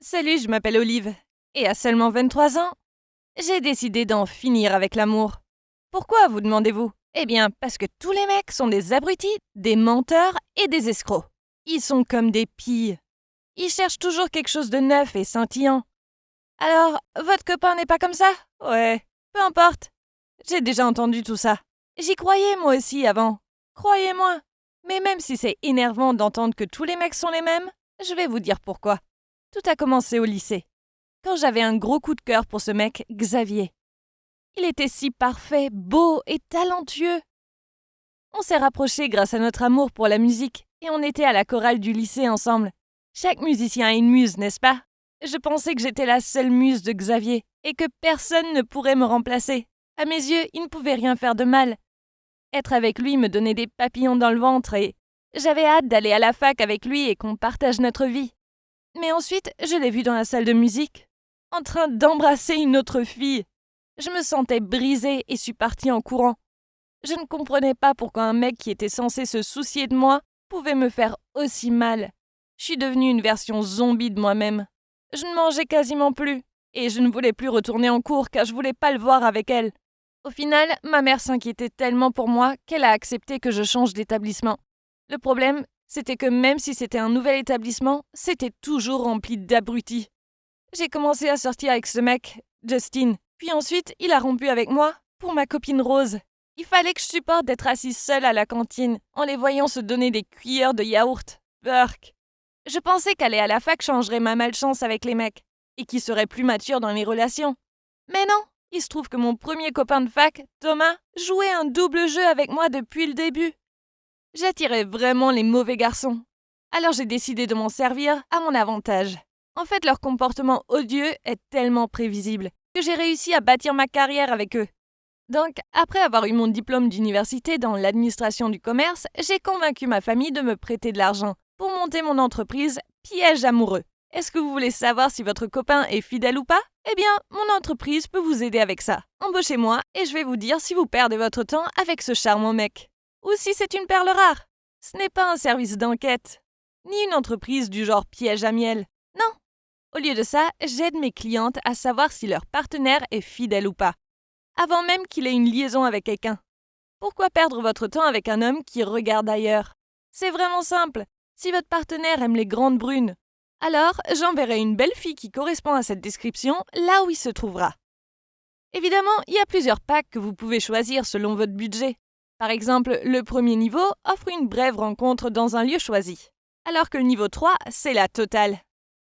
Salut, je m'appelle Olive. Et à seulement 23 ans, j'ai décidé d'en finir avec l'amour. Pourquoi, vous demandez-vous? Eh bien, parce que tous les mecs sont des abrutis, des menteurs et des escrocs. Ils sont comme des pies. Ils cherchent toujours quelque chose de neuf et scintillant. Alors, votre copain n'est pas comme ça? Ouais, peu importe. J'ai déjà entendu tout ça. J'y croyais moi aussi avant. Croyez-moi. Mais même si c'est énervant d'entendre que tous les mecs sont les mêmes, je vais vous dire pourquoi. Tout a commencé au lycée, quand j'avais un gros coup de cœur pour ce mec, Xavier. Il était si parfait, beau et talentueux. On s'est rapprochés grâce à notre amour pour la musique et on était à la chorale du lycée ensemble. Chaque musicien a une muse, n'est-ce pas? Je pensais que j'étais la seule muse de Xavier et que personne ne pourrait me remplacer. À mes yeux, il ne pouvait rien faire de mal. Être avec lui me donnait des papillons dans le ventre et j'avais hâte d'aller à la fac avec lui et qu'on partage notre vie. Mais ensuite, je l'ai vu dans la salle de musique, en train d'embrasser une autre fille. Je me sentais brisée et suis partie en courant. Je ne comprenais pas pourquoi un mec qui était censé se soucier de moi pouvait me faire aussi mal. Je suis devenue une version zombie de moi-même. Je ne mangeais quasiment plus, et je ne voulais plus retourner en cours car je voulais pas le voir avec elle. Au final, ma mère s'inquiétait tellement pour moi qu'elle a accepté que je change d'établissement. Le problème, c'était que même si c'était un nouvel établissement, c'était toujours rempli d'abrutis. J'ai commencé à sortir avec ce mec, Justin, puis ensuite il a rompu avec moi pour ma copine Rose. Il fallait que je supporte d'être assise seule à la cantine, en les voyant se donner des cuillères de yaourt. Burk. Je pensais qu'aller à la fac changerait ma malchance avec les mecs, et qu'ils seraient plus matures dans les relations. Mais non, il se trouve que mon premier copain de fac, Thomas, jouait un double jeu avec moi depuis le début. J'attirais vraiment les mauvais garçons. Alors j'ai décidé de m'en servir à mon avantage. En fait, leur comportement odieux est tellement prévisible que j'ai réussi à bâtir ma carrière avec eux. Donc, après avoir eu mon diplôme d'université dans l'administration du commerce, j'ai convaincu ma famille de me prêter de l'argent pour monter mon entreprise Piège amoureux. Est-ce que vous voulez savoir si votre copain est fidèle ou pas? Eh bien, mon entreprise peut vous aider avec ça. Embauchez-moi et je vais vous dire si vous perdez votre temps avec ce charmant mec. Ou si c'est une perle rare. Ce n'est pas un service d'enquête, ni une entreprise du genre piège à miel. Non. Au lieu de ça, j'aide mes clientes à savoir si leur partenaire est fidèle ou pas, avant même qu'il ait une liaison avec quelqu'un. Pourquoi perdre votre temps avec un homme qui regarde ailleurs? C'est vraiment simple. Si votre partenaire aime les grandes brunes, alors j'enverrai une belle fille qui correspond à cette description là où il se trouvera. Évidemment, il y a plusieurs packs que vous pouvez choisir selon votre budget. Par exemple, le premier niveau offre une brève rencontre dans un lieu choisi, alors que le niveau 3, c'est la totale.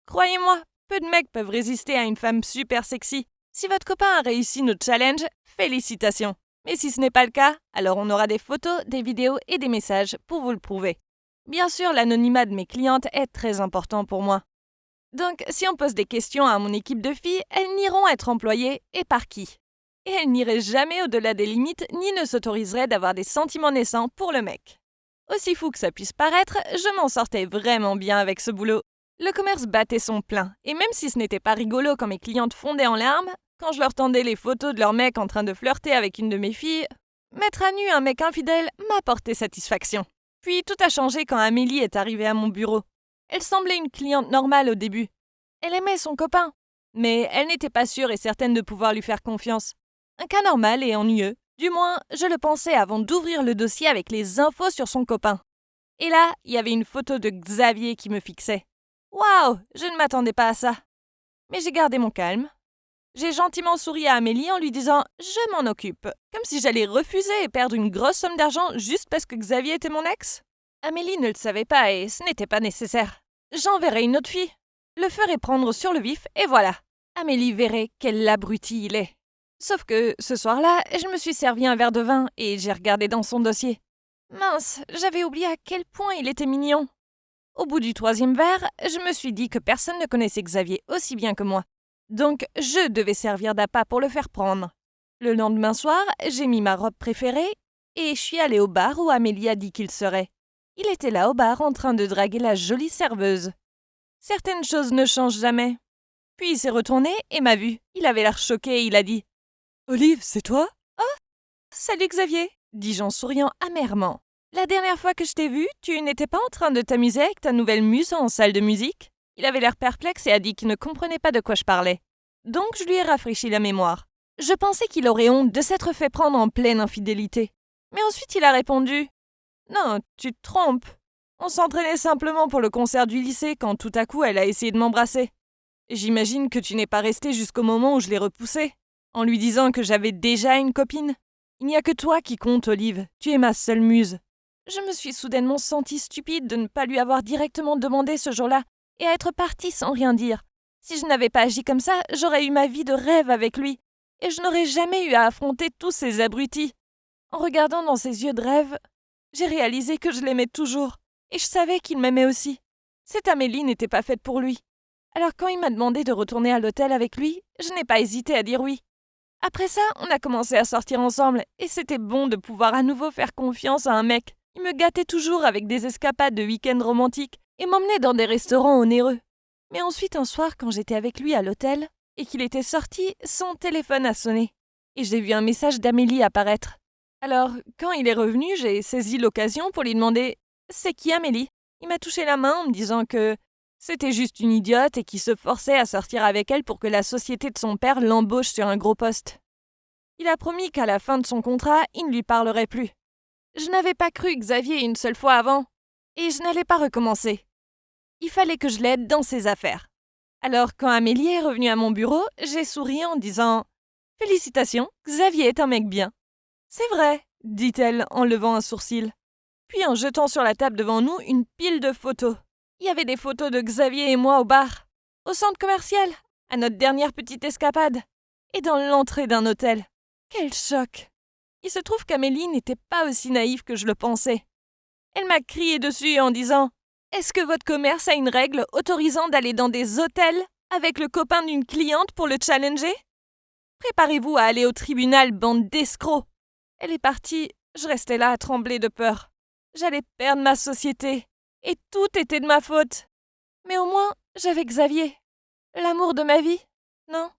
Croyez-moi, peu de mecs peuvent résister à une femme super sexy. Si votre copain a réussi notre challenge, félicitations. Mais si ce n'est pas le cas, alors on aura des photos, des vidéos et des messages pour vous le prouver. Bien sûr, l'anonymat de mes clientes est très important pour moi. Donc, si on pose des questions à mon équipe de filles, elles n'iront être employées et par qui. Et elles n'iraient jamais au-delà des limites ni ne s'autoriseraient d'avoir des sentiments naissants pour le mec. Aussi fou que ça puisse paraître, je m'en sortais vraiment bien avec ce boulot. Le commerce battait son plein, et même si ce n'était pas rigolo quand mes clientes fondaient en larmes, quand je leur tendais les photos de leur mec en train de flirter avec une de mes filles, mettre à nu un mec infidèle m'apportait satisfaction. Puis tout a changé quand Amélie est arrivée à mon bureau. Elle semblait une cliente normale au début. Elle aimait son copain, mais elle n'était pas sûre et certaine de pouvoir lui faire confiance. Un cas normal et ennuyeux. Du moins, je le pensais avant d'ouvrir le dossier avec les infos sur son copain. Et là, il y avait une photo de Xavier qui me fixait. Waouh, je ne m'attendais pas à ça. Mais j'ai gardé mon calme. J'ai gentiment souri à Amélie en lui disant « Je m'en occupe », comme si j'allais refuser et perdre une grosse somme d'argent juste parce que Xavier était mon ex. Amélie ne le savait pas et ce n'était pas nécessaire. J'enverrai une autre fille, le ferai prendre sur le vif et voilà. Amélie verrait quel abruti il est. Sauf que ce soir-là, je me suis servi un verre de vin et j'ai regardé dans son dossier. Mince, j'avais oublié à quel point il était mignon. Au bout du troisième verre, je me suis dit que personne ne connaissait Xavier aussi bien que moi. Donc, je devais servir d'appât pour le faire prendre. Le lendemain soir, j'ai mis ma robe préférée et je suis allée au bar où Amélie a dit qu'il serait. Il était là au bar en train de draguer la jolie serveuse. Certaines choses ne changent jamais. Puis il s'est retourné et m'a vu. Il avait l'air choqué et il a dit « Olive, c'est toi ?»« Oh, salut Xavier !» dis-je en souriant amèrement. « La dernière fois que je t'ai vu, tu n'étais pas en train de t'amuser avec ta nouvelle muse en salle de musique ?» Il avait l'air perplexe et a dit qu'il ne comprenait pas de quoi je parlais. Donc je lui ai rafraîchi la mémoire. Je pensais qu'il aurait honte de s'être fait prendre en pleine infidélité. Mais ensuite il a répondu « Non, tu te trompes. On s'entraînait simplement pour le concert du lycée quand tout à coup elle a essayé de m'embrasser. J'imagine que tu n'es pas resté jusqu'au moment où je l'ai repoussée, en lui disant que j'avais déjà une copine. Il n'y a que toi qui compte, Olive. Tu es ma seule muse. » Je me suis soudainement sentie stupide de ne pas lui avoir directement demandé ce jour-là et à être partie sans rien dire. Si je n'avais pas agi comme ça, j'aurais eu ma vie de rêve avec lui et je n'aurais jamais eu à affronter tous ces abrutis. En regardant dans ses yeux de rêve, j'ai réalisé que je l'aimais toujours et je savais qu'il m'aimait aussi. Cette Amélie n'était pas faite pour lui. Alors quand il m'a demandé de retourner à l'hôtel avec lui, je n'ai pas hésité à dire oui. Après ça, on a commencé à sortir ensemble et c'était bon de pouvoir à nouveau faire confiance à un mec. Il me gâtait toujours avec des escapades de week-end romantiques et m'emmenait dans des restaurants onéreux. Mais ensuite, un soir, quand j'étais avec lui à l'hôtel et qu'il était sorti, son téléphone a sonné. Et j'ai vu un message d'Amélie apparaître. Alors, quand il est revenu, j'ai saisi l'occasion pour lui demander « C'est qui Amélie ?» Il m'a touché la main en me disant que c'était juste une idiote et qu'il se forçait à sortir avec elle pour que la société de son père l'embauche sur un gros poste. Il a promis qu'à la fin de son contrat, il ne lui parlerait plus. Je n'avais pas cru Xavier une seule fois avant, et je n'allais pas recommencer. Il fallait que je l'aide dans ses affaires. Alors, quand Amélie est revenue à mon bureau, j'ai souri en disant « Félicitations, Xavier est un mec bien. »« C'est vrai, » dit-elle en levant un sourcil. Puis en jetant sur la table devant nous une pile de photos. Il y avait des photos de Xavier et moi au bar, au centre commercial, à notre dernière petite escapade, et dans l'entrée d'un hôtel. Quel choc! Il se trouve qu'Amélie n'était pas aussi naïve que je le pensais. Elle m'a crié dessus en disant « Est-ce que votre commerce a une règle autorisant d'aller dans des hôtels avec le copain d'une cliente pour le challenger? Préparez-vous à aller au tribunal, bande d'escrocs !» Elle est partie, je restais là à trembler de peur. J'allais perdre ma société, et tout était de ma faute. Mais au moins, j'avais Xavier, l'amour de ma vie, non?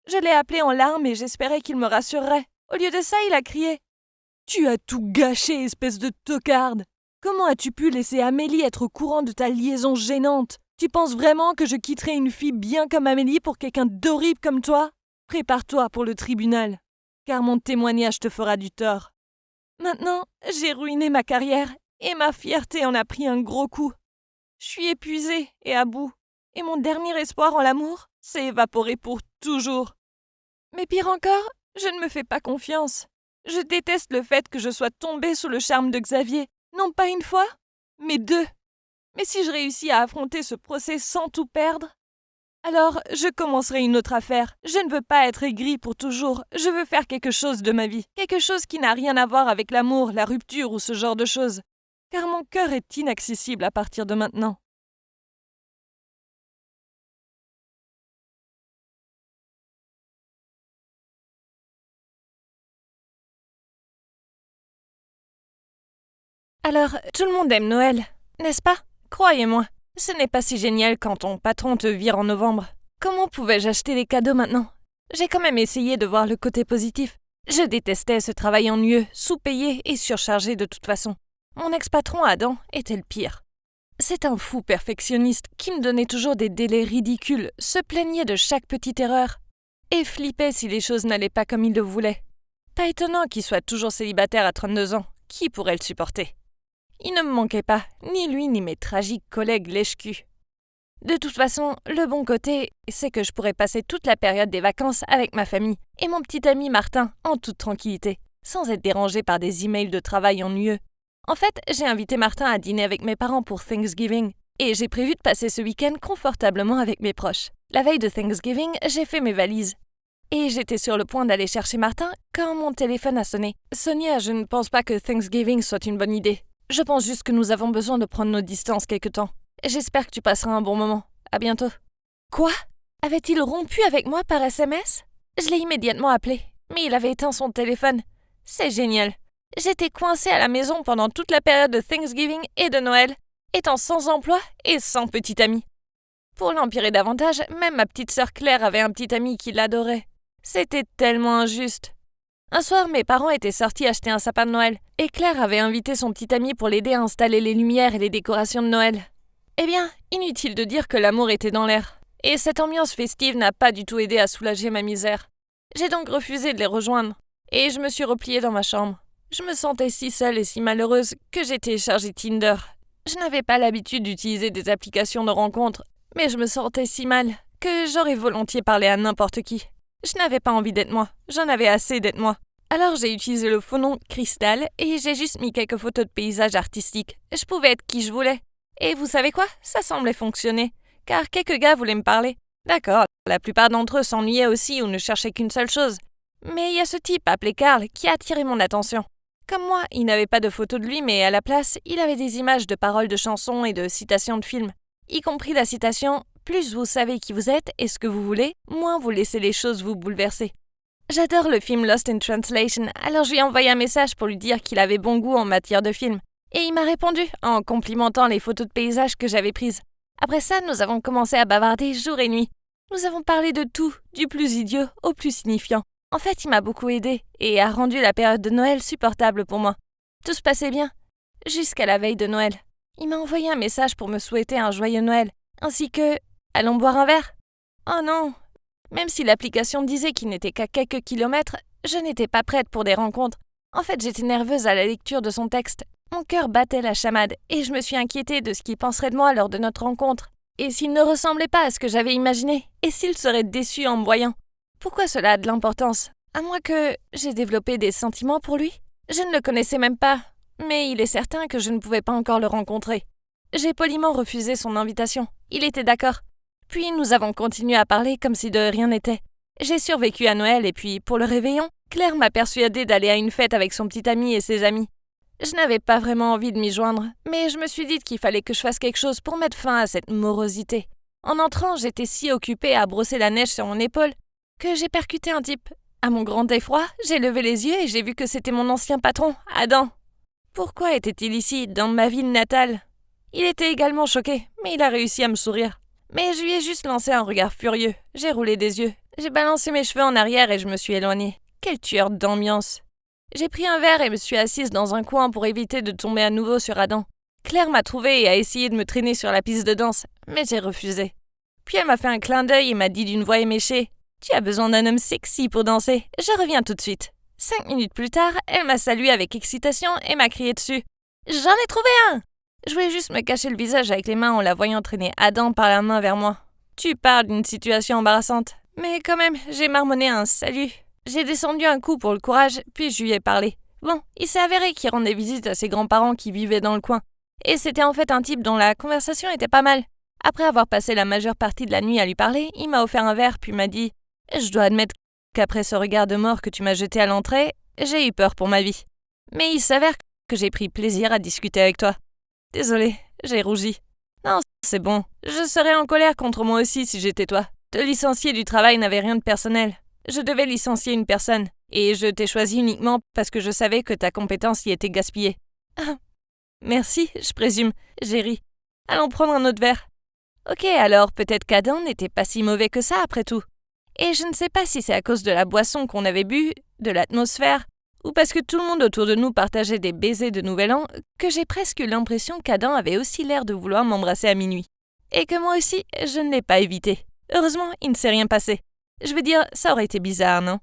Je l'ai appelé en larmes et j'espérais qu'il me rassurerait. Au lieu de ça, il a crié « Tu as tout gâché, espèce de tocarde! Comment as-tu pu laisser Amélie être au courant de ta liaison gênante? Tu penses vraiment que je quitterai une fille bien comme Amélie pour quelqu'un d'horrible comme toi? Prépare-toi pour le tribunal, car mon témoignage te fera du tort. Maintenant, j'ai ruiné ma carrière et ma fierté en a pris un gros coup. Je suis épuisée et à bout, et mon dernier espoir en l'amour s'est évaporé pour toujours. Mais pire encore, je ne me fais pas confiance. Je déteste le fait que je sois tombée sous le charme de Xavier, non pas une fois, mais deux. Mais si je réussis à affronter ce procès sans tout perdre, alors je commencerai une autre affaire. Je ne veux pas être aigrie pour toujours, je veux faire quelque chose de ma vie. Quelque chose qui n'a rien à voir avec l'amour, la rupture ou ce genre de choses. Car mon cœur est inaccessible à partir de maintenant. Alors, tout le monde aime Noël, n'est-ce pas? Croyez-moi, ce n'est pas si génial quand ton patron te vire en novembre. Comment pouvais-je acheter les cadeaux maintenant? J'ai quand même essayé de voir le côté positif. Je détestais ce travail ennuyeux, sous-payé et surchargé de toute façon. Mon ex-patron Adam était le pire. C'est un fou perfectionniste qui me donnait toujours des délais ridicules, se plaignait de chaque petite erreur et flippait si les choses n'allaient pas comme il le voulait. Pas étonnant qu'il soit toujours célibataire à 32 ans. Qui pourrait le supporter? Il ne me manquait pas, ni lui ni mes tragiques collègues lèche-cul. De toute façon, le bon côté, c'est que je pourrais passer toute la période des vacances avec ma famille et mon petit ami Martin en toute tranquillité, sans être dérangé par des emails de travail ennuyeux. En fait, j'ai invité Martin à dîner avec mes parents pour Thanksgiving et j'ai prévu de passer ce week-end confortablement avec mes proches. La veille de Thanksgiving, j'ai fait mes valises. Et j'étais sur le point d'aller chercher Martin quand mon téléphone a sonné. Sonia, je ne pense pas que Thanksgiving soit une bonne idée. Je pense juste que nous avons besoin de prendre nos distances quelque temps. J'espère que tu passeras un bon moment. À bientôt. Quoi? Avait-il rompu avec moi par SMS? Je l'ai immédiatement appelé, mais il avait éteint son téléphone. C'est génial. J'étais coincée à la maison pendant toute la période de Thanksgiving et de Noël, étant sans emploi et sans petit ami. Pour l'empirer davantage, même ma petite sœur Claire avait un petit ami qui l'adorait. C'était tellement injuste. Un soir, mes parents étaient sortis acheter un sapin de Noël, et Claire avait invité son petit ami pour l'aider à installer les lumières et les décorations de Noël. Eh bien, inutile de dire que l'amour était dans l'air. Et cette ambiance festive n'a pas du tout aidé à soulager ma misère. J'ai donc refusé de les rejoindre. Et je me suis repliée dans ma chambre. Je me sentais si seule et si malheureuse que j'ai téléchargé Tinder. Je n'avais pas l'habitude d'utiliser des applications de rencontres, mais je me sentais si mal que j'aurais volontiers parlé à n'importe qui. Je n'avais pas envie d'être moi, j'en avais assez d'être moi. Alors j'ai utilisé le faux nom Cristal et j'ai juste mis quelques photos de paysages artistiques. Je pouvais être qui je voulais. Et vous savez quoi? Ça semblait fonctionner, car quelques gars voulaient me parler. D'accord, la plupart d'entre eux s'ennuyaient aussi ou ne cherchaient qu'une seule chose. Mais il y a ce type appelé Karl qui a attiré mon attention. Comme moi, il n'avait pas de photos de lui, mais à la place, il avait des images de paroles de chansons et de citations de films, y compris la citation « Plus vous savez qui vous êtes et ce que vous voulez, moins vous laissez les choses vous bouleverser ». J'adore le film Lost in Translation, alors je lui ai envoyé un message pour lui dire qu'il avait bon goût en matière de film. Et il m'a répondu en complimentant les photos de paysages que j'avais prises. Après ça, nous avons commencé à bavarder jour et nuit. Nous avons parlé de tout, du plus idiot au plus signifiant. En fait, il m'a beaucoup aidé et a rendu la période de Noël supportable pour moi. Tout se passait bien, jusqu'à la veille de Noël. Il m'a envoyé un message pour me souhaiter un joyeux Noël, ainsi que « Allons boire un verre ?» Oh non! Même si l'application disait qu'il n'était qu'à quelques kilomètres, je n'étais pas prête pour des rencontres. En fait, j'étais nerveuse à la lecture de son texte. Mon cœur battait la chamade et je me suis inquiétée de ce qu'il penserait de moi lors de notre rencontre. Et s'il ne ressemblait pas à ce que j'avais imaginé? Et s'il serait déçu en me voyant? Pourquoi cela a de l'importance? À moins que j'ai développé des sentiments pour lui? Je ne le connaissais même pas, mais il est certain que je ne pouvais pas encore le rencontrer. J'ai poliment refusé son invitation. Il était d'accord. Puis nous avons continué à parler comme si de rien n'était. J'ai survécu à Noël et puis, pour le réveillon, Claire m'a persuadée d'aller à une fête avec son petit ami et ses amis. Je n'avais pas vraiment envie de m'y joindre, mais je me suis dit qu'il fallait que je fasse quelque chose pour mettre fin à cette morosité. En entrant, j'étais si occupée à brosser la neige sur mon épaule que j'ai percuté un type. À mon grand effroi, j'ai levé les yeux et j'ai vu que c'était mon ancien patron, Adam. Pourquoi était-il ici, dans ma ville natale? Il était également choqué, mais il a réussi à me sourire. Mais je lui ai juste lancé un regard furieux. J'ai roulé des yeux. J'ai balancé mes cheveux en arrière et je me suis éloignée. Quel tueur d'ambiance! J'ai pris un verre et me suis assise dans un coin pour éviter de tomber à nouveau sur Adam. Claire m'a trouvée et a essayé de me traîner sur la piste de danse, mais j'ai refusé. Puis elle m'a fait un clin d'œil et m'a dit d'une voix éméchée « Tu as besoin d'un homme sexy pour danser, je reviens tout de suite ». 5 minutes plus tard, elle m'a salué avec excitation et m'a crié dessus « J'en ai trouvé un !» Je voulais juste me cacher le visage avec les mains en la voyant traîner Adam par la main vers moi. Tu parles d'une situation embarrassante. Mais quand même, j'ai marmonné un « salut ». J'ai descendu un coup pour le courage, puis je lui ai parlé. Bon, il s'est avéré qu'il rendait visite à ses grands-parents qui vivaient dans le coin. Et c'était en fait un type dont la conversation était pas mal. Après avoir passé la majeure partie de la nuit à lui parler, il m'a offert un verre puis m'a dit « Je dois admettre qu'après ce regard de mort que tu m'as jeté à l'entrée, j'ai eu peur pour ma vie. Mais il s'avère que j'ai pris plaisir à discuter avec toi. » Désolée, j'ai rougi. Non, c'est bon. Je serais en colère contre moi aussi si j'étais toi. Te licencier du travail n'avait rien de personnel. Je devais licencier une personne, et je t'ai choisi uniquement parce que je savais que ta compétence y était gaspillée. Ah, merci, je présume, j'ai ri. Allons prendre un autre verre. Ok, alors peut-être qu'Adam n'était pas si mauvais que ça après tout. Et je ne sais pas si c'est à cause de la boisson qu'on avait bu, de l'atmosphère, ou parce que tout le monde autour de nous partageait des baisers de Nouvel An, que j'ai presque eu l'impression qu'Adam avait aussi l'air de vouloir m'embrasser à minuit. Et que moi aussi, je ne l'ai pas évité. Heureusement, il ne s'est rien passé. Je veux dire, ça aurait été bizarre, non?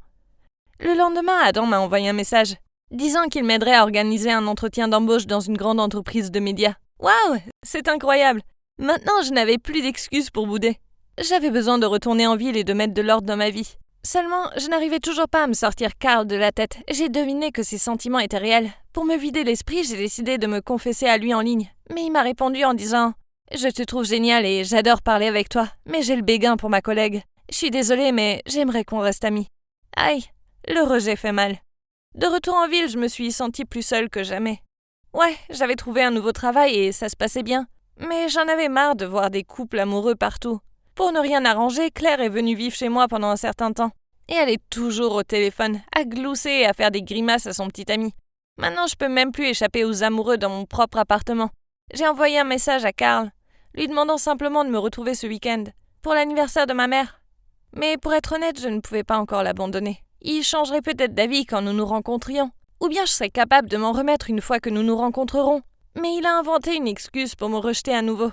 Le lendemain, Adam m'a envoyé un message, disant qu'il m'aiderait à organiser un entretien d'embauche dans une grande entreprise de médias. Waouh, c'est incroyable! Maintenant, je n'avais plus d'excuses pour bouder. J'avais besoin de retourner en ville et de mettre de l'ordre dans ma vie. Seulement, je n'arrivais toujours pas à me sortir Karl de la tête. J'ai deviné que ses sentiments étaient réels. Pour me vider l'esprit, j'ai décidé de me confesser à lui en ligne. Mais il m'a répondu en disant « Je te trouve génial et j'adore parler avec toi, mais j'ai le béguin pour ma collègue. Je suis désolée, mais j'aimerais qu'on reste amis. » Aïe, le rejet fait mal. De retour en ville, je me suis sentie plus seule que jamais. Ouais, j'avais trouvé un nouveau travail et ça se passait bien. Mais j'en avais marre de voir des couples amoureux partout. Pour ne rien arranger, Claire est venue vivre chez moi pendant un certain temps. Et elle est toujours au téléphone, à glousser et à faire des grimaces à son petit ami. Maintenant, je peux même plus échapper aux amoureux dans mon propre appartement. J'ai envoyé un message à Karl, lui demandant simplement de me retrouver ce week-end, pour l'anniversaire de ma mère. Mais pour être honnête, je ne pouvais pas encore l'abandonner. Il changerait peut-être d'avis quand nous nous rencontrions. Ou bien je serais capable de m'en remettre une fois que nous nous rencontrerons. Mais il a inventé une excuse pour me rejeter à nouveau.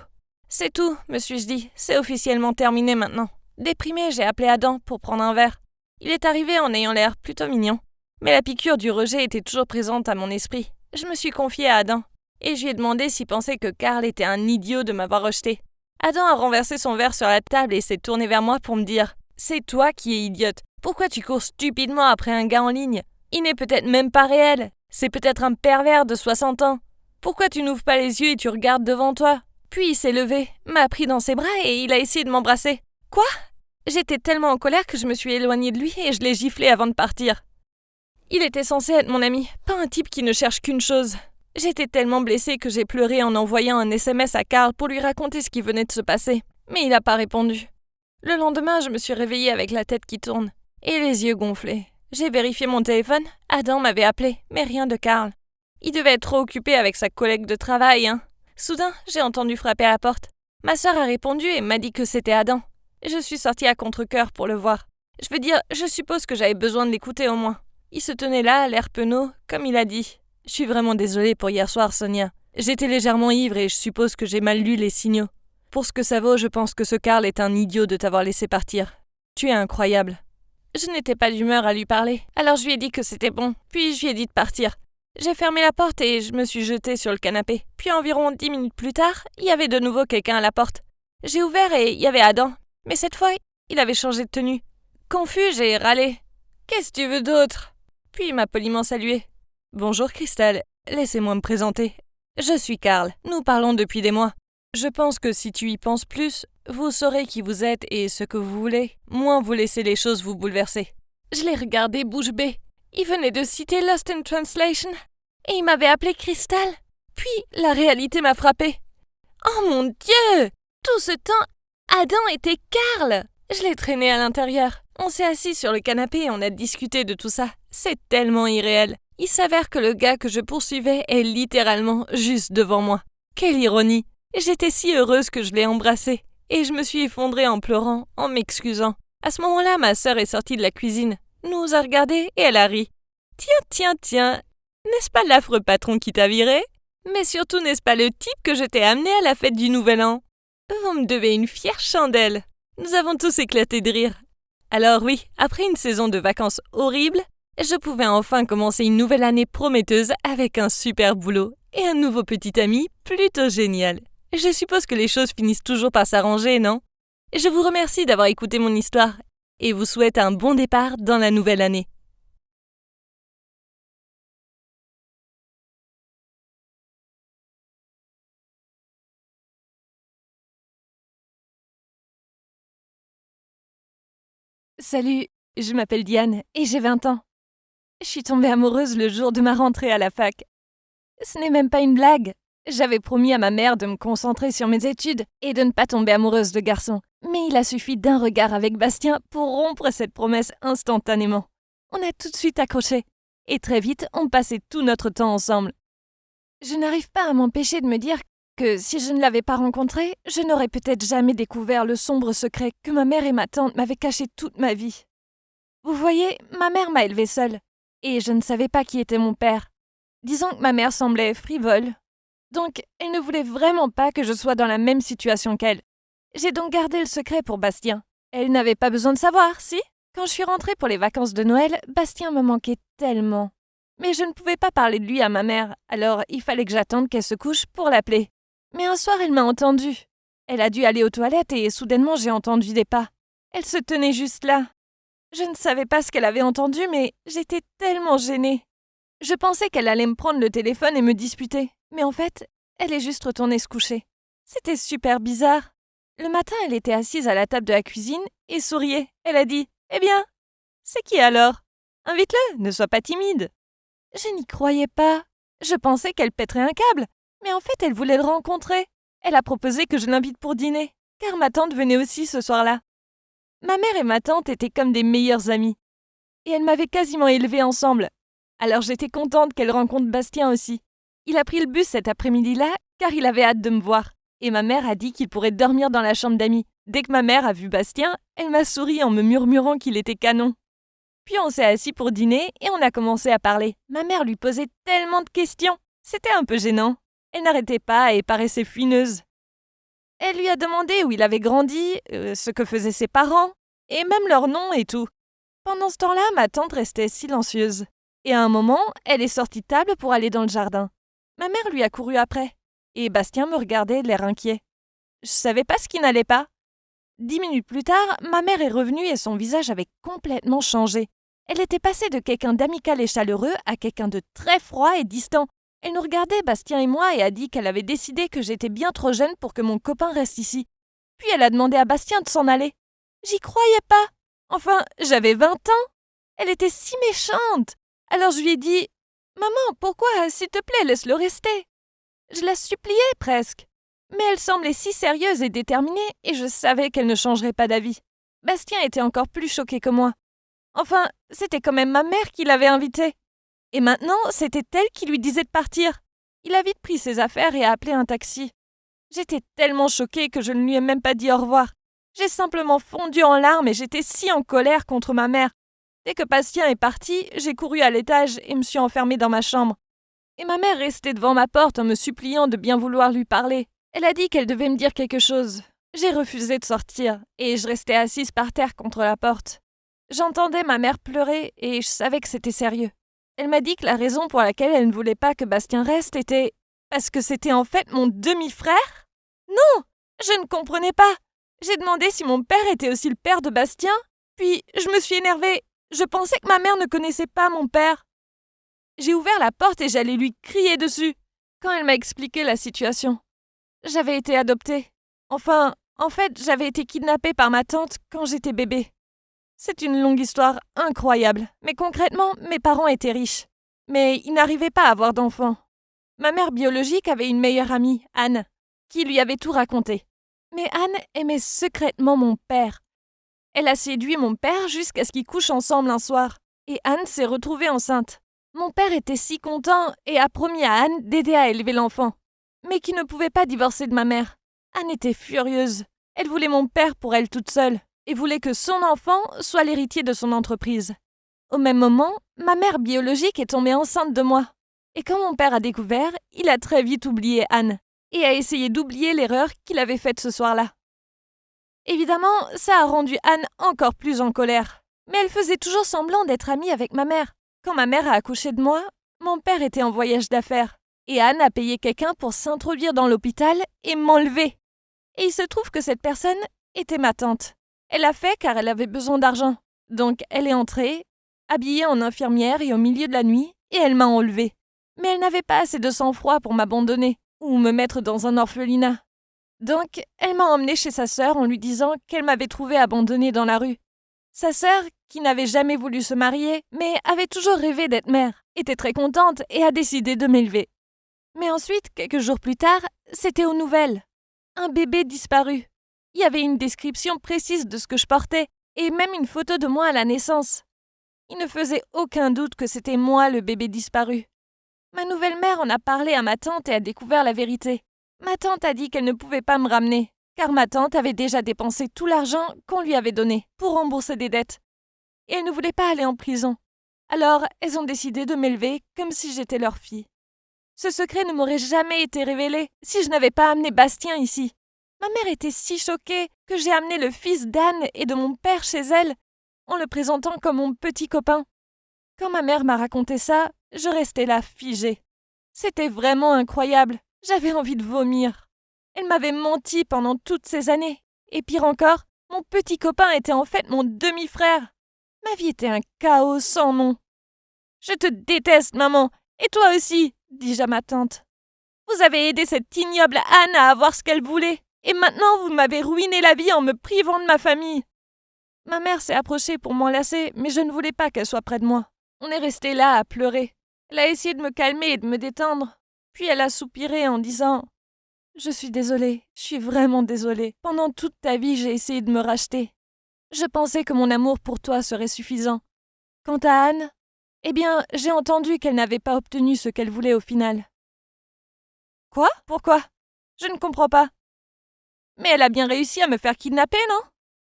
C'est tout, me suis-je dit, c'est officiellement terminé maintenant. Déprimé, j'ai appelé Adam pour prendre un verre. Il est arrivé en ayant l'air plutôt mignon. Mais la piqûre du rejet était toujours présente à mon esprit. Je me suis confiée à Adam, et je lui ai demandé s'il pensait que Karl était un idiot de m'avoir rejeté. Adam a renversé son verre sur la table et s'est tourné vers moi pour me dire « C'est toi qui es idiote. Pourquoi tu cours stupidement après un gars en ligne? Il n'est peut-être même pas réel. C'est peut-être un pervers de 60 ans. Pourquoi tu n'ouvres pas les yeux et tu regardes devant toi ?» Puis il s'est levé, m'a pris dans ses bras et il a essayé de m'embrasser. Quoi? J'étais tellement en colère que je me suis éloignée de lui et je l'ai giflé avant de partir. Il était censé être mon ami, pas un type qui ne cherche qu'une chose. J'étais tellement blessée que j'ai pleuré en envoyant un SMS à Karl pour lui raconter ce qui venait de se passer. Mais il n'a pas répondu. Le lendemain, je me suis réveillée avec la tête qui tourne et les yeux gonflés. J'ai vérifié mon téléphone, Adam m'avait appelé, mais rien de Karl. Il devait être trop occupé avec sa collègue de travail, hein. Soudain, j'ai entendu frapper à la porte. Ma sœur a répondu et m'a dit que c'était Adam. Je suis sortie à contre-cœur pour le voir. Je veux dire, je suppose que j'avais besoin de l'écouter au moins. Il se tenait là, l'air penaud, comme il a dit. Je suis vraiment désolée pour hier soir, Sonia. J'étais légèrement ivre et je suppose que j'ai mal lu les signaux. Pour ce que ça vaut, je pense que ce Karl est un idiot de t'avoir laissé partir. Tu es incroyable. Je n'étais pas d'humeur à lui parler, alors je lui ai dit que c'était bon, puis je lui ai dit de partir. J'ai fermé la porte et je me suis jetée sur le canapé. Puis environ 10 minutes plus tard, il y avait de nouveau quelqu'un à la porte. J'ai ouvert et il y avait Adam. Mais cette fois, il avait changé de tenue. Confus, j'ai râlé. « Qu'est-ce que tu veux d'autre ?» Puis il m'a poliment salué. « Bonjour Cristal, laissez-moi me présenter. Je suis Karl, nous parlons depuis des mois. Je pense que si tu y penses plus, vous saurez qui vous êtes et ce que vous voulez, moins vous laissez les choses vous bouleverser. » Je l'ai regardé bouche bée. Il venait de citer Lost in Translation et il m'avait appelé Cristal. Puis la réalité m'a frappée. Oh mon Dieu! Tout ce temps, Adam était Karl! Je l'ai traîné à l'intérieur. On s'est assis sur le canapé et on a discuté de tout ça. C'est tellement irréel. Il s'avère que le gars que je poursuivais est littéralement juste devant moi. Quelle ironie! J'étais si heureuse que je l'ai embrassé. Et je me suis effondrée en pleurant, en m'excusant. À ce moment-là, ma sœur est sortie de la cuisine, nous a regardés et elle a ri. Tiens, n'est-ce pas l'affreux patron qui t'a viré? Mais surtout, n'est-ce pas le type que je t'ai amené à la fête du Nouvel An? Vous me devez une fière chandelle. Nous avons tous éclaté de rire. Alors oui, après une saison de vacances horrible, je pouvais enfin commencer une nouvelle année prometteuse avec un super boulot et un nouveau petit ami plutôt génial. Je suppose que les choses finissent toujours par s'arranger, non? Je vous remercie d'avoir écouté mon histoire et vous souhaite un bon départ dans la nouvelle année. Salut, je m'appelle Diane et j'ai 20 ans. Je suis tombée amoureuse le jour de ma rentrée à la fac. Ce n'est même pas une blague. J'avais promis à ma mère de me concentrer sur mes études et de ne pas tomber amoureuse de garçons. Mais il a suffi d'un regard avec Bastien pour rompre cette promesse instantanément. On a tout de suite accroché. Et très vite, on passait tout notre temps ensemble. Je n'arrive pas à m'empêcher de me dire que si je ne l'avais pas rencontré, je n'aurais peut-être jamais découvert le sombre secret que ma mère et ma tante m'avaient caché toute ma vie. Vous voyez, ma mère m'a élevée seule, et je ne savais pas qui était mon père. Disons que ma mère semblait frivole. Donc, elle ne voulait vraiment pas que je sois dans la même situation qu'elle. J'ai donc gardé le secret pour Bastien. Elle n'avait pas besoin de savoir, si? Quand je suis rentrée pour les vacances de Noël, Bastien me manquait tellement. Mais je ne pouvais pas parler de lui à ma mère, alors il fallait que j'attende qu'elle se couche pour l'appeler. Mais un soir, elle m'a entendue. Elle a dû aller aux toilettes et soudainement j'ai entendu des pas. Elle se tenait juste là. Je ne savais pas ce qu'elle avait entendu, mais j'étais tellement gênée. Je pensais qu'elle allait me prendre le téléphone et me disputer, mais en fait, elle est juste retournée se coucher. C'était super bizarre. Le matin, elle était assise à la table de la cuisine et souriait. Elle a dit « Eh bien, c'est qui alors? Invite-le, ne sois pas timide. » Je n'y croyais pas. Je pensais qu'elle pèterait un câble, mais en fait, elle voulait le rencontrer. Elle a proposé que je l'invite pour dîner, car ma tante venait aussi ce soir-là. Ma mère et ma tante étaient comme des meilleures amies. Et elles m'avaient quasiment élevée ensemble. Alors j'étais contente qu'elle rencontre Bastien aussi. Il a pris le bus cet après-midi-là, car il avait hâte de me voir. Et ma mère a dit qu'il pourrait dormir dans la chambre d'amis. Dès que ma mère a vu Bastien, elle m'a souri en me murmurant qu'il était canon. Puis on s'est assis pour dîner et on a commencé à parler. Ma mère lui posait tellement de questions. C'était un peu gênant. Elle n'arrêtait pas et paraissait fuineuse. Elle lui a demandé où il avait grandi, ce que faisaient ses parents, et même leur nom et tout. Pendant ce temps-là, ma tante restait silencieuse. Et à un moment, elle est sortie de table pour aller dans le jardin. Ma mère lui a couru après. Et Bastien me regardait de l'air inquiet. Je savais pas ce qui n'allait pas. 10 minutes plus tard, ma mère est revenue et son visage avait complètement changé. Elle était passée de quelqu'un d'amical et chaleureux à quelqu'un de très froid et distant. Elle nous regardait, Bastien et moi, et a dit qu'elle avait décidé que j'étais bien trop jeune pour que mon copain reste ici. Puis elle a demandé à Bastien de s'en aller. J'y croyais pas. Enfin, j'avais 20 ans. Elle était si méchante. Alors je lui ai dit « Maman, pourquoi, s'il te plaît, laisse-le rester ?» Je la suppliais presque. Mais elle semblait si sérieuse et déterminée, et je savais qu'elle ne changerait pas d'avis. Bastien était encore plus choqué que moi. Enfin, c'était quand même ma mère qui l'avait invité. Et maintenant, c'était elle qui lui disait de partir. Il a vite pris ses affaires et a appelé un taxi. J'étais tellement choquée que je ne lui ai même pas dit au revoir. J'ai simplement fondu en larmes et j'étais si en colère contre ma mère. Dès que Bastien est parti, j'ai couru à l'étage et me suis enfermée dans ma chambre. Et ma mère restait devant ma porte en me suppliant de bien vouloir lui parler. Elle a dit qu'elle devait me dire quelque chose. J'ai refusé de sortir et je restais assise par terre contre la porte. J'entendais ma mère pleurer et je savais que c'était sérieux. Elle m'a dit que la raison pour laquelle elle ne voulait pas que Bastien reste était parce que c'était en fait mon demi-frère. Non, je ne comprenais pas. J'ai demandé si mon père était aussi le père de Bastien, puis je me suis énervée. Je pensais que ma mère ne connaissait pas mon père. J'ai ouvert la porte et j'allais lui crier dessus quand elle m'a expliqué la situation. J'avais été adoptée. Enfin, en fait, j'avais été kidnappée par ma tante quand j'étais bébé. C'est une longue histoire incroyable, mais concrètement, mes parents étaient riches. Mais ils n'arrivaient pas à avoir d'enfants. Ma mère biologique avait une meilleure amie, Anne, qui lui avait tout raconté. Mais Anne aimait secrètement mon père. Elle a séduit mon père jusqu'à ce qu'ils couchent ensemble un soir, et Anne s'est retrouvée enceinte. Mon père était si content et a promis à Anne d'aider à élever l'enfant, mais qui ne pouvait pas divorcer de ma mère. Anne était furieuse. Elle voulait mon père pour elle toute seule, et voulait que son enfant soit l'héritier de son entreprise. Au même moment, ma mère biologique est tombée enceinte de moi. Et quand mon père a découvert, il a très vite oublié Anne, et a essayé d'oublier l'erreur qu'il avait faite ce soir-là. Évidemment, ça a rendu Anne encore plus en colère. Mais elle faisait toujours semblant d'être amie avec ma mère. Quand ma mère a accouché de moi, mon père était en voyage d'affaires. Et Anne a payé quelqu'un pour s'introduire dans l'hôpital et m'enlever. Et il se trouve que cette personne était ma tante. Elle l'a fait car elle avait besoin d'argent. Donc elle est entrée, habillée en infirmière et au milieu de la nuit, et elle m'a enlevée. Mais elle n'avait pas assez de sang-froid pour m'abandonner ou me mettre dans un orphelinat. Donc, elle m'a emmenée chez sa sœur en lui disant qu'elle m'avait trouvée abandonnée dans la rue. Sa sœur, qui n'avait jamais voulu se marier, mais avait toujours rêvé d'être mère, était très contente et a décidé de m'élever. Mais ensuite, quelques jours plus tard, c'était aux nouvelles. Un bébé disparu. Il y avait une description précise de ce que je portais, et même une photo de moi à la naissance. Il ne faisait aucun doute que c'était moi le bébé disparu. Ma nouvelle mère en a parlé à ma tante et a découvert la vérité. Ma tante a dit qu'elle ne pouvait pas me ramener, car ma tante avait déjà dépensé tout l'argent qu'on lui avait donné pour rembourser des dettes. Et elle ne voulait pas aller en prison. Alors, elles ont décidé de m'élever comme si j'étais leur fille. Ce secret ne m'aurait jamais été révélé si je n'avais pas amené Bastien ici. Ma mère était si choquée que j'ai amené le fils d'Anne et de mon père chez elle, en le présentant comme mon petit copain. Quand ma mère m'a raconté ça, je restais là figée. C'était vraiment incroyable. J'avais envie de vomir. Elle m'avait menti pendant toutes ces années. Et pire encore, mon petit copain était en fait mon demi-frère. Ma vie était un chaos sans nom. Je te déteste, maman. Et toi aussi, dis-je à ma tante. Vous avez aidé cette ignoble Anne à avoir ce qu'elle voulait. Et maintenant, vous m'avez ruiné la vie en me privant de ma famille. Ma mère s'est approchée pour m'enlacer, mais je ne voulais pas qu'elle soit près de moi. On est resté là à pleurer. Elle a essayé de me calmer et de me détendre. Puis elle a soupiré en disant « Je suis désolée, je suis vraiment désolée. Pendant toute ta vie, j'ai essayé de me racheter. Je pensais que mon amour pour toi serait suffisant. Quant à Anne, eh bien, j'ai entendu qu'elle n'avait pas obtenu ce qu'elle voulait au final. » Quoi? Pourquoi? Je ne comprends pas. Mais elle a bien réussi à me faire kidnapper, non?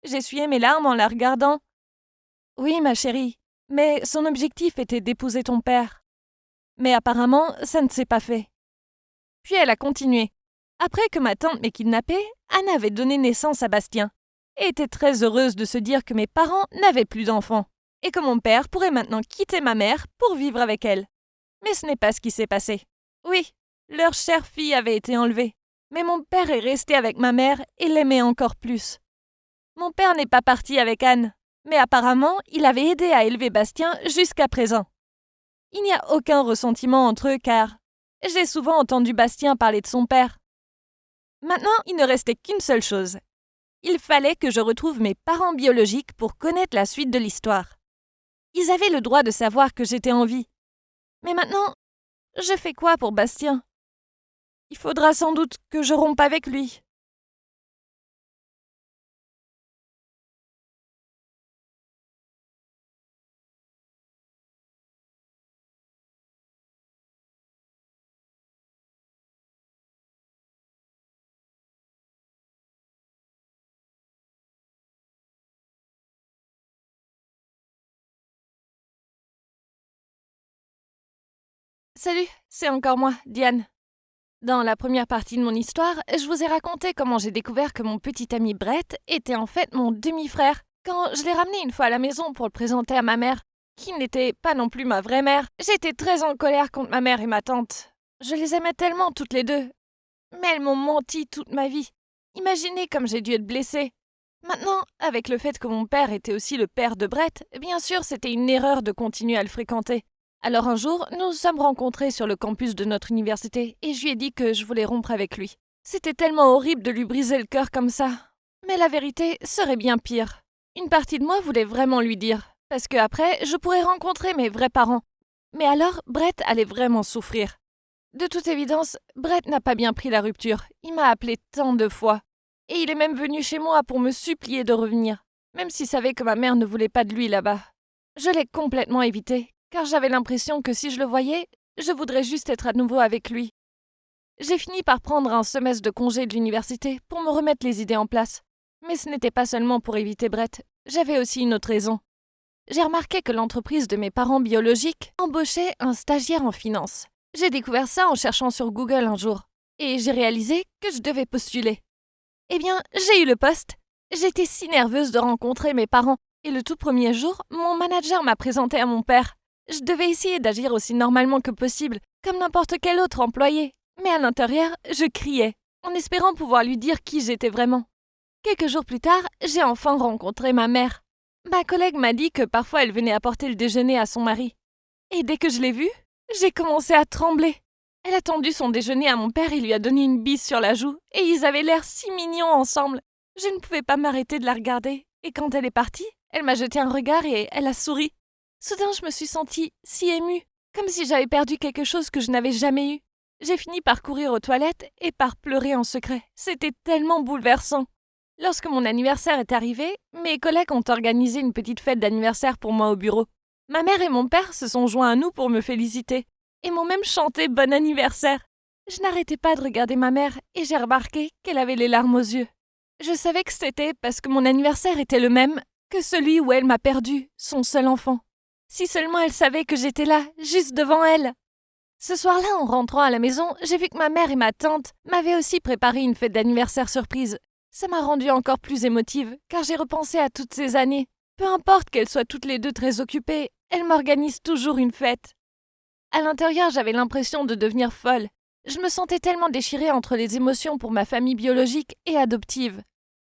J'essuyais mes larmes en la regardant. Oui, ma chérie, mais son objectif était d'épouser ton père. Mais apparemment, ça ne s'est pas fait. Puis elle a continué. Après que ma tante m'ait kidnappée, Anne avait donné naissance à Bastien et était très heureuse de se dire que mes parents n'avaient plus d'enfants et que mon père pourrait maintenant quitter ma mère pour vivre avec elle. Mais ce n'est pas ce qui s'est passé. Oui, leur chère fille avait été enlevée, mais mon père est resté avec ma mère et l'aimait encore plus. Mon père n'est pas parti avec Anne, mais apparemment, il avait aidé à élever Bastien jusqu'à présent. Il n'y a aucun ressentiment entre eux car j'ai souvent entendu Bastien parler de son père. Maintenant, il ne restait qu'une seule chose. Il fallait que je retrouve mes parents biologiques pour connaître la suite de l'histoire. Ils avaient le droit de savoir que j'étais en vie. Mais maintenant, je fais quoi pour Bastien? Il faudra sans doute que je rompe avec lui. Salut, c'est encore moi, Diane. Dans la première partie de mon histoire, je vous ai raconté comment j'ai découvert que mon petit ami Brett était en fait mon demi-frère. Quand je l'ai ramené une fois à la maison pour le présenter à ma mère, qui n'était pas non plus ma vraie mère, j'étais très en colère contre ma mère et ma tante. Je les aimais tellement toutes les deux. Mais elles m'ont menti toute ma vie. Imaginez comme j'ai dû être blessée. Maintenant, avec le fait que mon père était aussi le père de Brett, bien sûr c'était une erreur de continuer à le fréquenter. Alors un jour, nous nous sommes rencontrés sur le campus de notre université et je lui ai dit que je voulais rompre avec lui. C'était tellement horrible de lui briser le cœur comme ça. Mais la vérité serait bien pire. Une partie de moi voulait vraiment lui dire, parce que après, je pourrais rencontrer mes vrais parents. Mais alors, Brett allait vraiment souffrir. De toute évidence, Brett n'a pas bien pris la rupture. Il m'a appelé tant de fois. Et il est même venu chez moi pour me supplier de revenir, même s'il savait que ma mère ne voulait pas de lui là-bas. Je l'ai complètement évité, car j'avais l'impression que si je le voyais, je voudrais juste être à nouveau avec lui. J'ai fini par prendre un semestre de congé de l'université pour me remettre les idées en place. Mais ce n'était pas seulement pour éviter Brett, j'avais aussi une autre raison. J'ai remarqué que l'entreprise de mes parents biologiques embauchait un stagiaire en finance. J'ai découvert ça en cherchant sur Google un jour, et j'ai réalisé que je devais postuler. Eh bien, j'ai eu le poste. J'étais si nerveuse de rencontrer mes parents, et le tout premier jour, mon manager m'a présenté à mon père. Je devais essayer d'agir aussi normalement que possible, comme n'importe quel autre employé. Mais à l'intérieur, je criais, en espérant pouvoir lui dire qui j'étais vraiment. Quelques jours plus tard, j'ai enfin rencontré ma mère. Ma collègue m'a dit que parfois elle venait apporter le déjeuner à son mari. Et dès que je l'ai vue, j'ai commencé à trembler. Elle a tendu son déjeuner à mon père et lui a donné une bise sur la joue, et ils avaient l'air si mignons ensemble. Je ne pouvais pas m'arrêter de la regarder, et quand elle est partie, elle m'a jeté un regard et elle a souri. Soudain, je me suis sentie si émue, comme si j'avais perdu quelque chose que je n'avais jamais eu. J'ai fini par courir aux toilettes et par pleurer en secret. C'était tellement bouleversant. Lorsque mon anniversaire est arrivé, mes collègues ont organisé une petite fête d'anniversaire pour moi au bureau. Ma mère et mon père se sont joints à nous pour me féliciter, et m'ont même chanté bon anniversaire. Je n'arrêtais pas de regarder ma mère et j'ai remarqué qu'elle avait les larmes aux yeux. Je savais que c'était parce que mon anniversaire était le même que celui où elle m'a perdu, son seul enfant. Si seulement elle savait que j'étais là, juste devant elle. Ce soir-là, en rentrant à la maison, j'ai vu que ma mère et ma tante m'avaient aussi préparé une fête d'anniversaire surprise. Ça m'a rendue encore plus émotive, car j'ai repensé à toutes ces années. Peu importe qu'elles soient toutes les deux très occupées, elles m'organisent toujours une fête. À l'intérieur, j'avais l'impression de devenir folle. Je me sentais tellement déchirée entre les émotions pour ma famille biologique et adoptive.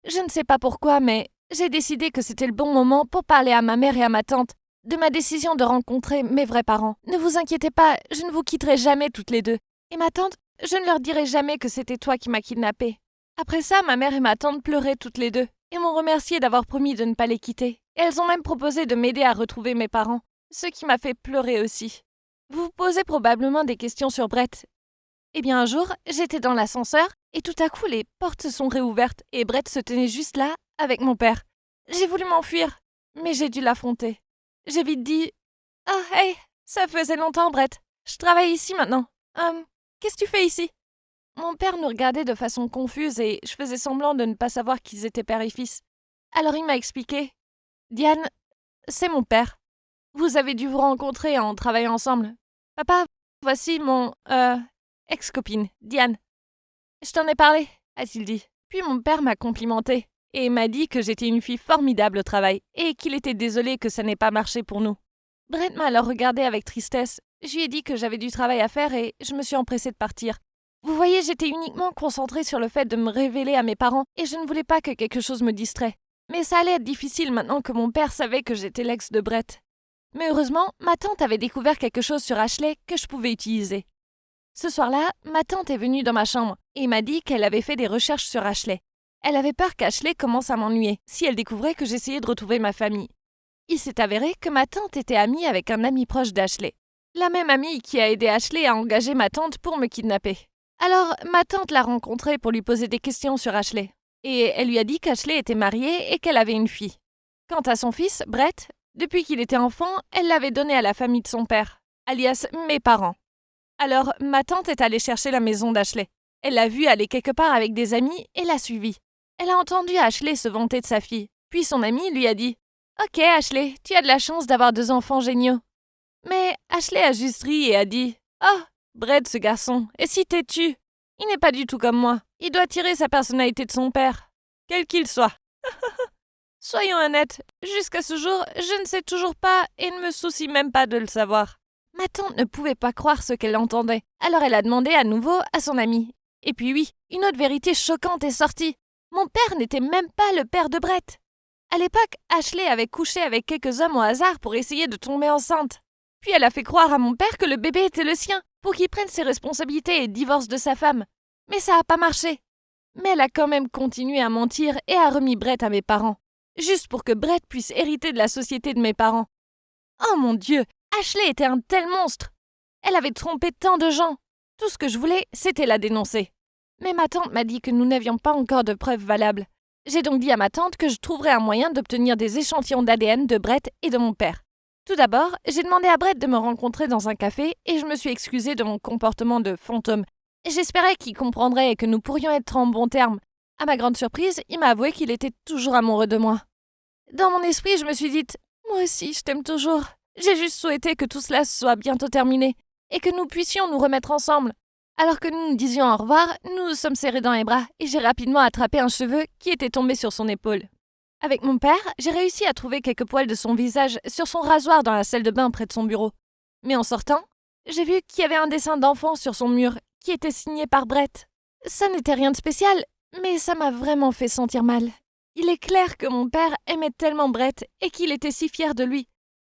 Je ne sais pas pourquoi, mais j'ai décidé que c'était le bon moment pour parler à ma mère et à ma tante de ma décision de rencontrer mes vrais parents. Ne vous inquiétez pas, je ne vous quitterai jamais toutes les deux. Et ma tante, je ne leur dirai jamais que c'était toi qui m'as kidnappée. Après ça, ma mère et ma tante pleuraient toutes les deux et m'ont remercié d'avoir promis de ne pas les quitter. Et elles ont même proposé de m'aider à retrouver mes parents, ce qui m'a fait pleurer aussi. Vous vous posez probablement des questions sur Brett. Eh bien un jour, j'étais dans l'ascenseur et tout à coup les portes se sont réouvertes et Brett se tenait juste là avec mon père. J'ai voulu m'enfuir, mais j'ai dû l'affronter. J'ai vite dit « Ah, hey, ça faisait longtemps Brett, je travaille ici maintenant. Qu'est-ce que tu fais ici ?» Mon père nous regardait de façon confuse et je faisais semblant de ne pas savoir qu'ils étaient père et fils. Alors il m'a expliqué « Diane, c'est mon père. Vous avez dû vous rencontrer en travaillant ensemble. Papa, voici mon, ex-copine, Diane. » Je t'en ai parlé, a-t-il dit. Puis mon père m'a complimenté et m'a dit que j'étais une fille formidable au travail et qu'il était désolé que ça n'ait pas marché pour nous. Brett m'a alors regardé avec tristesse. Je lui ai dit que j'avais du travail à faire et je me suis empressée de partir. Vous voyez, j'étais uniquement concentrée sur le fait de me révéler à mes parents et je ne voulais pas que quelque chose me distrait. Mais ça allait être difficile maintenant que mon père savait que j'étais l'ex de Brett. Mais heureusement, ma tante avait découvert quelque chose sur Ashley que je pouvais utiliser. Ce soir-là, ma tante est venue dans ma chambre et m'a dit qu'elle avait fait des recherches sur Ashley. Elle avait peur qu'Ashley commence à m'ennuyer si elle découvrait que j'essayais de retrouver ma famille. Il s'est avéré que ma tante était amie avec un ami proche d'Ashley. La même amie qui a aidé Ashley à engager ma tante pour me kidnapper. Alors, ma tante l'a rencontrée pour lui poser des questions sur Ashley. Et elle lui a dit qu'Ashley était mariée et qu'elle avait une fille. Quant à son fils, Brett, depuis qu'il était enfant, elle l'avait donné à la famille de son père, alias mes parents. Alors, ma tante est allée chercher la maison d'Ashley. Elle l'a vue aller quelque part avec des amis et l'a suivie. Elle a entendu Ashley se vanter de sa fille. Puis son ami lui a dit « Ok, Ashley, tu as de la chance d'avoir 2 enfants géniaux. » Mais Ashley a juste ri et a dit « Oh, Brett, ce garçon, est si têtu. Il n'est pas du tout comme moi. Il doit tirer sa personnalité de son père, quel qu'il soit. » Soyons honnêtes, jusqu'à ce jour, je ne sais toujours pas et ne me soucie même pas de le savoir. Ma tante ne pouvait pas croire ce qu'elle entendait, alors elle a demandé à nouveau à son ami. Et puis oui, une autre vérité choquante est sortie. Mon père n'était même pas le père de Brett. À l'époque, Ashley avait couché avec quelques hommes au hasard pour essayer de tomber enceinte. Puis elle a fait croire à mon père que le bébé était le sien, pour qu'il prenne ses responsabilités et divorce de sa femme. Mais ça n'a pas marché. Mais elle a quand même continué à mentir et a remis Brett à mes parents. Juste pour que Brett puisse hériter de la société de mes parents. Oh mon Dieu, Ashley était un tel monstre. Elle avait trompé tant de gens. Tout ce que je voulais, c'était la dénoncer. Mais ma tante m'a dit que nous n'avions pas encore de preuves valables. J'ai donc dit à ma tante que je trouverais un moyen d'obtenir des échantillons d'ADN de Brett et de mon père. Tout d'abord, j'ai demandé à Brett de me rencontrer dans un café et je me suis excusée de mon comportement de fantôme. J'espérais qu'il comprendrait et que nous pourrions être en bons termes. À ma grande surprise, il m'a avoué qu'il était toujours amoureux de moi. Dans mon esprit, je me suis dit « Moi aussi, je t'aime toujours. J'ai juste souhaité que tout cela soit bientôt terminé et que nous puissions nous remettre ensemble. » Alors que nous nous disions au revoir, nous nous sommes serrés dans les bras et j'ai rapidement attrapé un cheveu qui était tombé sur son épaule. Avec mon père, j'ai réussi à trouver quelques poils de son visage sur son rasoir dans la salle de bain près de son bureau. Mais en sortant, j'ai vu qu'il y avait un dessin d'enfant sur son mur qui était signé par Brett. Ça n'était rien de spécial, mais ça m'a vraiment fait sentir mal. Il est clair que mon père aimait tellement Brett et qu'il était si fier de lui.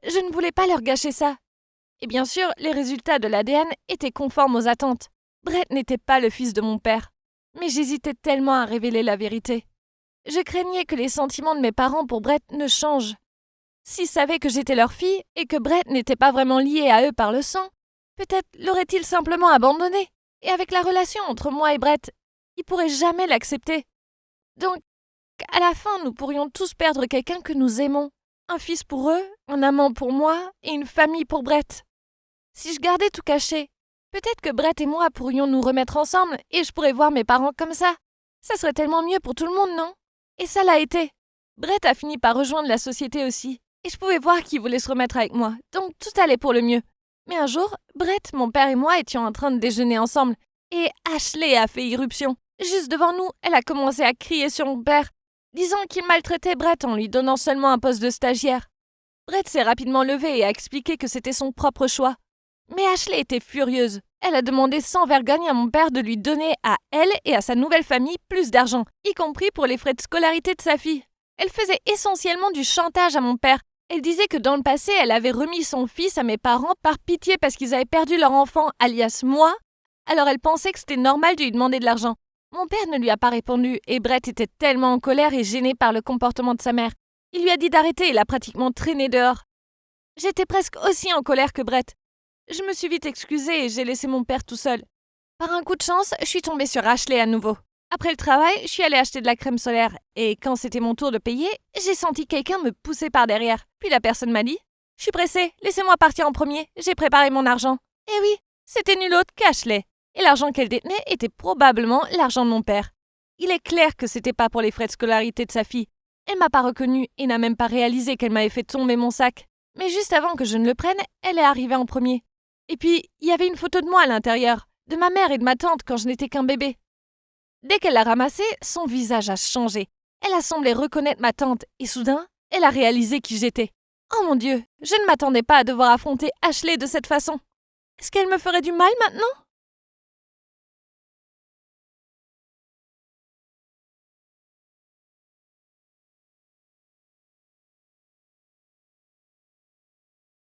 Je ne voulais pas leur gâcher ça. Et bien sûr, les résultats de l'ADN étaient conformes aux attentes. Brett n'était pas le fils de mon père. Mais j'hésitais tellement à révéler la vérité. Je craignais que les sentiments de mes parents pour Brett ne changent. S'ils savaient que j'étais leur fille et que Brett n'était pas vraiment lié à eux par le sang, peut-être l'aurait-il simplement abandonné. Et avec la relation entre moi et Brett, ils pourraient jamais l'accepter. Donc, à la fin, nous pourrions tous perdre quelqu'un que nous aimons. Un fils pour eux, un amant pour moi et une famille pour Brett. Si je gardais tout caché, peut-être que Brett et moi pourrions nous remettre ensemble et je pourrais voir mes parents comme ça. Ça serait tellement mieux pour tout le monde, non? Et ça l'a été. Brett a fini par rejoindre la société aussi. Et je pouvais voir qu'il voulait se remettre avec moi, donc tout allait pour le mieux. Mais un jour, Brett, mon père et moi étions en train de déjeuner ensemble. Et Ashley a fait irruption. Juste devant nous, elle a commencé à crier sur mon père, disant qu'il maltraitait Brett en lui donnant seulement un poste de stagiaire. Brett s'est rapidement levé et a expliqué que c'était son propre choix. Mais Ashley était furieuse. Elle a demandé sans vergogne à mon père de lui donner à elle et à sa nouvelle famille plus d'argent, y compris pour les frais de scolarité de sa fille. Elle faisait essentiellement du chantage à mon père. Elle disait que dans le passé, elle avait remis son fils à mes parents par pitié parce qu'ils avaient perdu leur enfant, alias moi. Alors elle pensait que c'était normal de lui demander de l'argent. Mon père ne lui a pas répondu et Brett était tellement en colère et gêné par le comportement de sa mère. Il lui a dit d'arrêter et l'a pratiquement traîné dehors. J'étais presque aussi en colère que Brett. Je me suis vite excusée et j'ai laissé mon père tout seul. Par un coup de chance, je suis tombée sur Ashley à nouveau. Après le travail, je suis allée acheter de la crème solaire et quand c'était mon tour de payer, j'ai senti quelqu'un me pousser par derrière. Puis la personne m'a dit « Je suis pressée, laissez-moi partir en premier, j'ai préparé mon argent. » Et oui, c'était nul autre qu'Ashley. Et l'argent qu'elle détenait était probablement l'argent de mon père. Il est clair que c'était pas pour les frais de scolarité de sa fille. Elle m'a pas reconnue et n'a même pas réalisé qu'elle m'avait fait tomber mon sac. Mais juste avant que je ne le prenne, elle est arrivée en premier. Et puis, il y avait une photo de moi à l'intérieur, de ma mère et de ma tante quand je n'étais qu'un bébé. Dès qu'elle l'a ramassé, son visage a changé. Elle a semblé reconnaître ma tante et soudain, elle a réalisé qui j'étais. Oh mon Dieu, je ne m'attendais pas à devoir affronter Ashley de cette façon. Est-ce qu'elle me ferait du mal maintenant ?